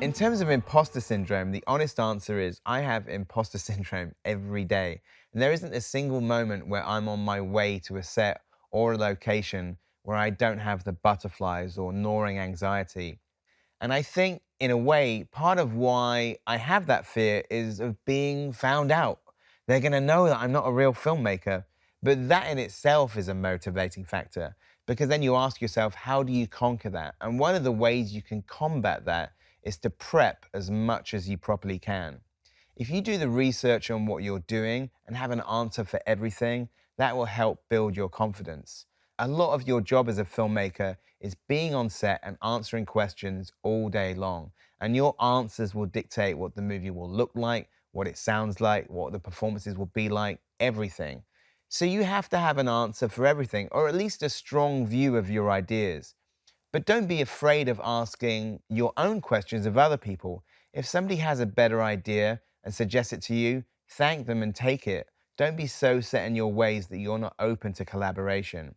In terms of imposter syndrome, the honest answer is I have imposter syndrome every day. And there isn't a single moment where I'm on my way to a set or a location where I don't have the butterflies or gnawing anxiety. And I think, in a way, part of why I have that fear is of being found out. They're going to know that I'm not a real filmmaker. But that in itself is a motivating factor because then you ask yourself, how do you conquer that? And one of the ways you can combat that is to prep as much as you properly can. If you do the research on what you're doing and have an answer for everything, that will help build your confidence. A lot of your job as a filmmaker is being on set and answering questions all day long. And your answers will dictate what the movie will look like, what it sounds like, what the performances will be like, everything. So you have to have an answer for everything, or at least a strong view of your ideas. But don't be afraid of asking your own questions of other people. If somebody has a better idea and suggests it to you, thank them and take it. Don't be so set in your ways that you're not open to collaboration.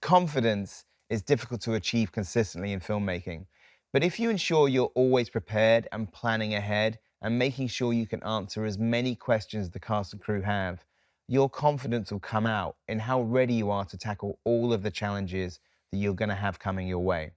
Confidence is difficult to achieve consistently in filmmaking. But if you ensure you're always prepared and planning ahead and making sure you can answer as many questions the cast and crew have, your confidence will come out in how ready you are to tackle all of the challenges that you're going to have coming your way.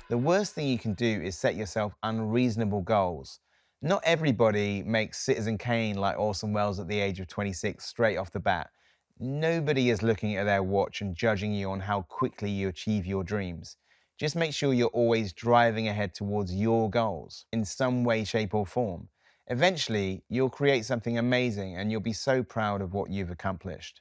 The worst thing you can do is set yourself unreasonable goals. Not everybody makes Citizen Kane like Orson Welles at the age of 26 straight off the bat. Nobody is looking at their watch and judging you on how quickly you achieve your dreams. Just make sure you're always driving ahead towards your goals in some way, shape, or form. Eventually, you'll create something amazing and you'll be so proud of what you've accomplished.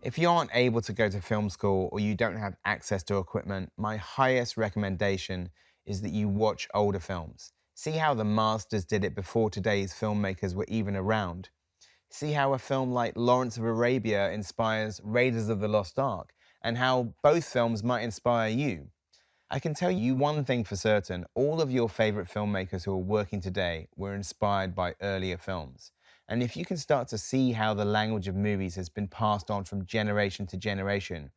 If you aren't able to go to film school or you don't have access to equipment, my highest recommendation is that you watch older films. See how the masters did it before today's filmmakers were even around. See how a film like Lawrence of Arabia inspires Raiders of the Lost Ark, and how both films might inspire you. I can tell you one thing for certain, all of your favorite filmmakers who are working today were inspired by earlier films. And if you can start to see how the language of movies has been passed on from generation to generation,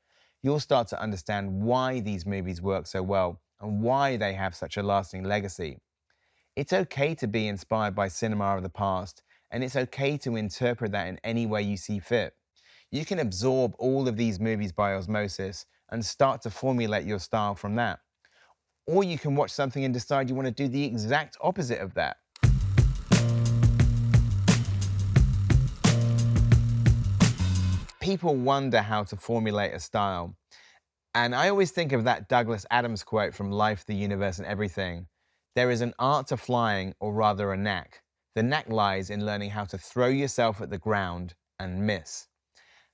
you'll start to understand why these movies work so well and why they have such a lasting legacy. It's okay to be inspired by cinema of the past, and it's okay to interpret that in any way you see fit. You can absorb all of these movies by osmosis and start to formulate your style from that. Or you can watch something and decide you want to do the exact opposite of that. People wonder how to formulate a style. And I always think of that Douglas Adams quote from Life, the Universe, and Everything. There is an art to flying, or rather a knack. The knack lies in learning how to throw yourself at the ground and miss.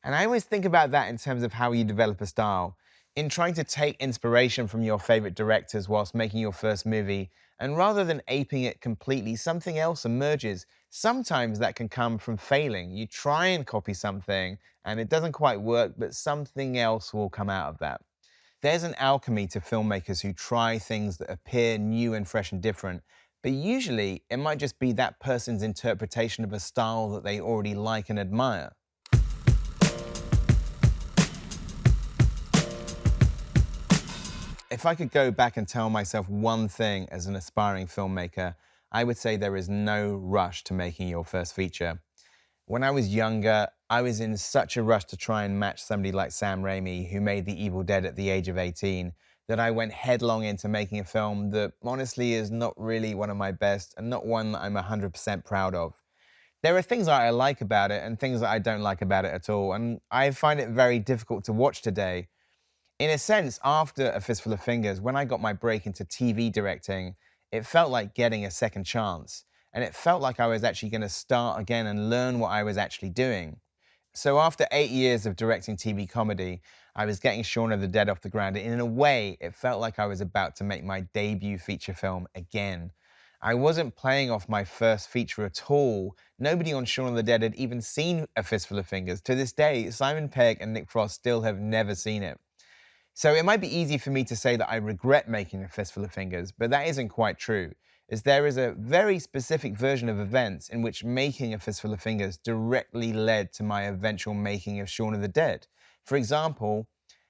And I always think about that in terms of how you develop a style. In trying to take inspiration from your favorite directors whilst making your first movie, and rather than aping it completely, something else emerges. Sometimes that can come from failing. You try and copy something, and it doesn't quite work, but something else will come out of that. There's an alchemy to filmmakers who try things that appear new and fresh and different, but usually it might just be that person's interpretation of a style that they already like and admire. If I could go back and tell myself one thing as an aspiring filmmaker, I would say there is no rush to making your first feature. When I was younger, I was in such a rush to try and match somebody like Sam Raimi, who made The Evil Dead at the age of 18, that I went headlong into making a film that honestly is not really one of my best and not one that I'm 100% proud of. There are things that I like about it and things that I don't like about it at all, and I find it very difficult to watch today. In a sense, after A Fistful of Fingers, when I got my break into TV directing, it felt like getting a second chance. And it felt like I was actually going to start again and learn what I was actually doing. So after 8 years of directing TV comedy, I was getting Shaun of the Dead off the ground. And in a way, it felt like I was about to make my debut feature film again. I wasn't playing off my first feature at all. Nobody on Shaun of the Dead had even seen A Fistful of Fingers. To this day, Simon Pegg and Nick Frost still have never seen it. So it might be easy for me to say that I regret making A Fistful of Fingers, but that isn't quite true. is there is a very specific version of events in which making A Fistful of Fingers directly led to my eventual making of Shaun of the Dead. For example,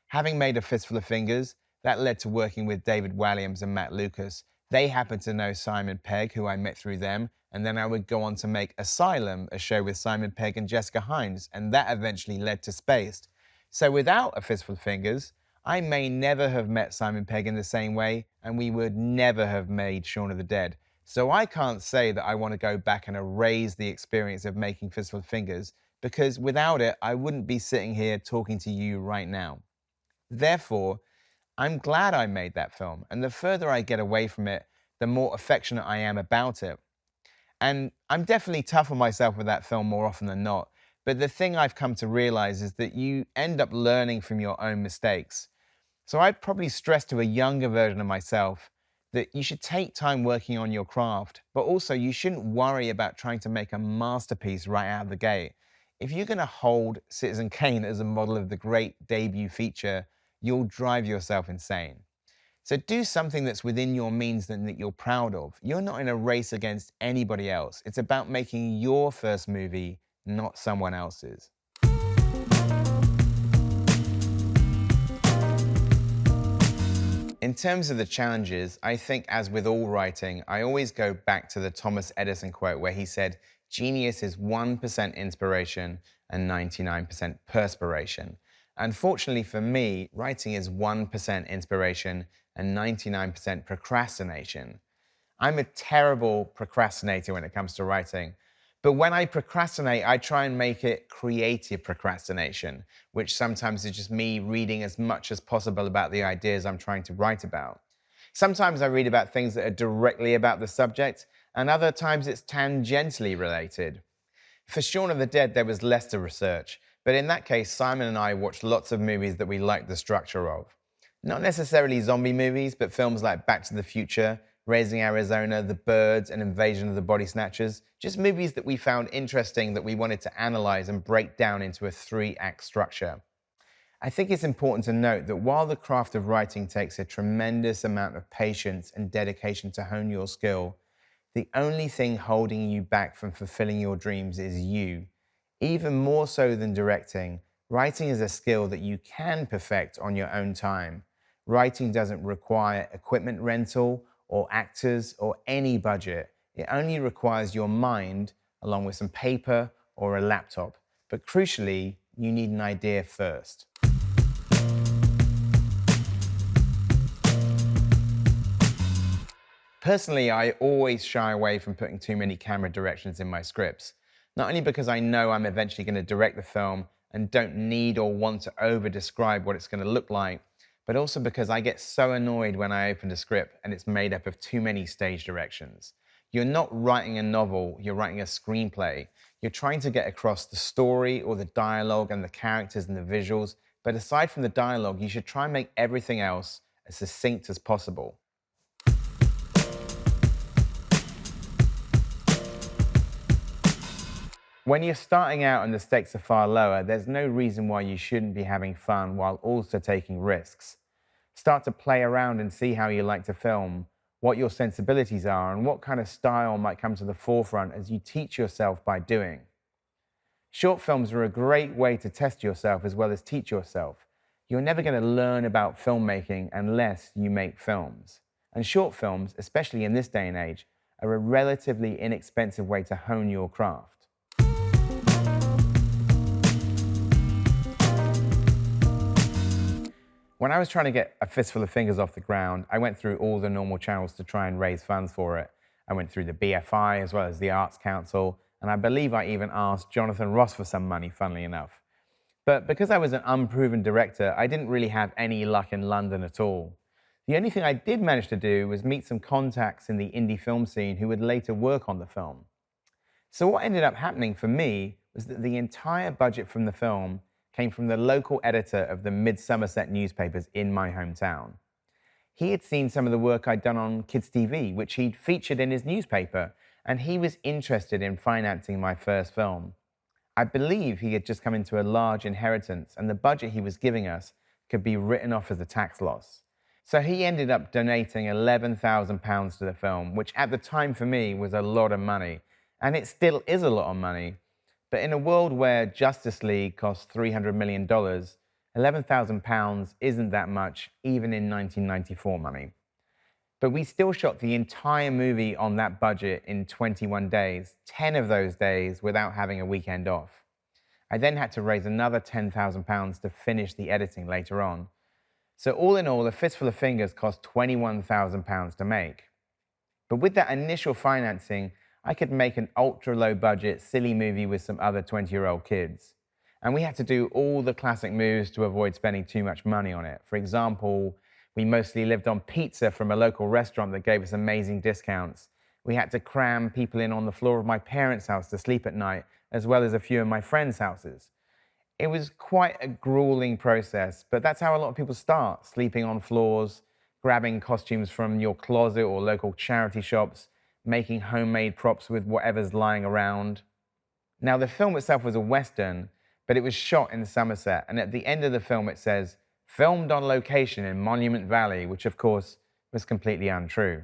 having made A Fistful of Fingers, that led to working with David Walliams and Matt Lucas. They happened to know Simon Pegg, who I met through them, and then I would go on to make Asylum, a show with Simon Pegg and Jessica Hines, and that eventually led to Spaced. So without A Fistful of Fingers, I may never have met Simon Pegg in the same way, and we would never have made Shaun of the Dead. So I can't say that I want to go back and erase the experience of making Fistful of Fingers, because without it, I wouldn't be sitting here talking to you right now. Therefore, I'm glad I made that film, and the further I get away from it, the more affectionate I am about it. And I'm definitely tough on myself with that film more often than not. But the thing I've come to realize is that you end up learning from your own mistakes. So I'd probably stress to a younger version of myself that you should take time working on your craft, but also you shouldn't worry about trying to make a masterpiece right out of the gate. If you're going to hold Citizen Kane as a model of the great debut feature, you'll drive yourself insane. So do something that's within your means and that you're proud of. You're not in a race against anybody else. It's about making your first movie, not someone else's. In terms of the challenges, I think as with all writing, I always go back to the Thomas Edison quote where he said, "Genius is 1% inspiration and 99% perspiration." Unfortunately for me, writing is 1% inspiration and 99% procrastination. I'm a terrible procrastinator when it comes to writing. But when I procrastinate, I try and make it creative procrastination, which sometimes is just me reading as much as possible about the ideas I'm trying to write about. Sometimes I read about things that are directly about the subject, and other times it's tangentially related. For Shaun of the Dead, there was less to research, but in that case, Simon and I watched lots of movies that we liked the structure of. Not necessarily zombie movies, but films like Back to the Future, Raising Arizona, The Birds, and Invasion of the Body Snatchers. Just movies that we found interesting that we wanted to analyze and break down into a 3-act structure. I think it's important to note that while the craft of writing takes a tremendous amount of patience and dedication to hone your skill, the only thing holding you back from fulfilling your dreams is you. Even more so than directing, writing is a skill that you can perfect on your own time. Writing doesn't require equipment rental or actors or any budget. It only requires your mind along with some paper or a laptop. But crucially, you need an idea first. Personally, I always shy away from putting too many camera directions in my scripts, not only because I know I'm eventually going to direct the film and don't need or want to over-describe what it's going to look like, but also because I get so annoyed when I open a script and it's made up of too many stage directions. You're not writing a novel, you're writing a screenplay. You're trying to get across the story or the dialogue and the characters and the visuals, but aside from the dialogue, you should try and make everything else as succinct as possible. When you're starting out and the stakes are far lower, there's no reason why you shouldn't be having fun while also taking risks. Start to play around and see how you like to film, what your sensibilities are, and what kind of style might come to the forefront as you teach yourself by doing. Short films are a great way to test yourself as well as teach yourself. You're never going to learn about filmmaking unless you make films. And short films, especially in this day and age, are a relatively inexpensive way to hone your craft. When I was trying to get A Fistful of Fingers off the ground, I went through all the normal channels to try and raise funds for it. I went through the BFI as well as the Arts Council, and I believe I even asked Jonathan Ross for some money, funnily enough. But because I was an unproven director, I didn't really have any luck in London at all. The only thing I did manage to do was meet some contacts in the indie film scene who would later work on the film. So what ended up happening for me was that the entire budget from the film came from the local editor of the Mid-Somerset newspapers in my hometown. He had seen some of the work I'd done on Kids TV, which he'd featured in his newspaper, and he was interested in financing my first film. I believe he had just come into a large inheritance, and the budget he was giving us could be written off as a tax loss. So he ended up donating £11,000 to the film, which at the time for me was a lot of money. And it still is a lot of money. But in a world where Justice League costs $300 million, £11,000 isn't that much, even in 1994 money. But we still shot the entire movie on that budget in 21 days, 10 of those days without having a weekend off. I then had to raise another £10,000 to finish the editing later on. So all in all, A Fistful of Fingers cost £21,000 to make. But with that initial financing, I could make an ultra-low budget, silly movie with some other 20-year-old kids. And we had to do all the classic moves to avoid spending too much money on it. For example, we mostly lived on pizza from a local restaurant that gave us amazing discounts. We had to cram people in on the floor of my parents' house to sleep at night, as well as a few of my friends' houses. It was quite a grueling process, but that's how a lot of people start, sleeping on floors, grabbing costumes from your closet or local charity shops, making homemade props with whatever's lying around. Now, the film itself was a Western, but it was shot in Somerset, and at the end of the film it says, filmed on location in Monument Valley, which of course was completely untrue.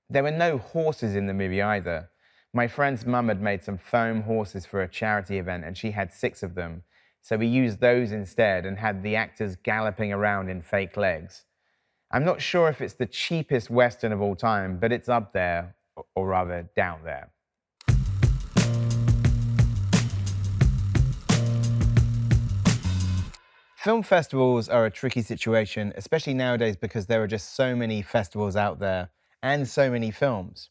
There were no horses in the movie either. My friend's mum had made some foam horses for a charity event, and she had 6 of them. So we used those instead and had the actors galloping around in fake legs. I'm not sure if it's the cheapest Western of all time, but it's up there, or rather down there. Film festivals are a tricky situation, especially nowadays because there are just so many festivals out there and so many films.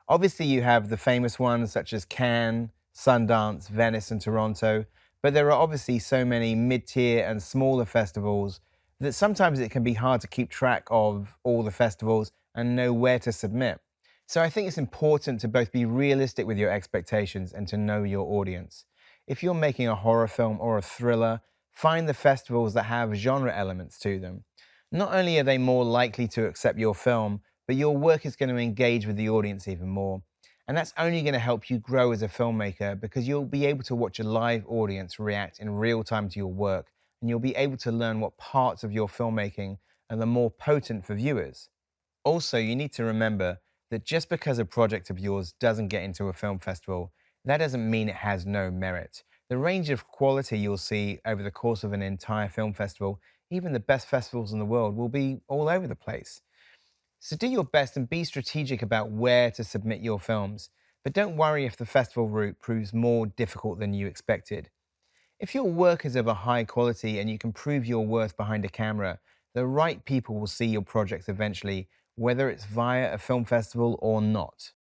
Obviously, you have the famous ones such as Cannes, Sundance, Venice, and Toronto, but there are obviously so many mid-tier and smaller festivals that sometimes it can be hard to keep track of all the festivals and know where to submit. So I think it's important to both be realistic with your expectations and to know your audience. If you're making a horror film or a thriller, find the festivals that have genre elements to them. Not only are they more likely to accept your film, but your work is going to engage with the audience even more. And that's only going to help you grow as a filmmaker because you'll be able to watch a live audience react in real time to your work, and you'll be able to learn what parts of your filmmaking are the more potent for viewers. Also, you need to remember that just because a project of yours doesn't get into a film festival, that doesn't mean it has no merit. The range of quality you'll see over the course of an entire film festival, even the best festivals in the world, will be all over the place. So do your best and be strategic about where to submit your films, but don't worry if the festival route proves more difficult than you expected. If your work is of a high quality and you can prove your worth behind a camera, the right people will see your projects eventually, whether it's via a film festival or not.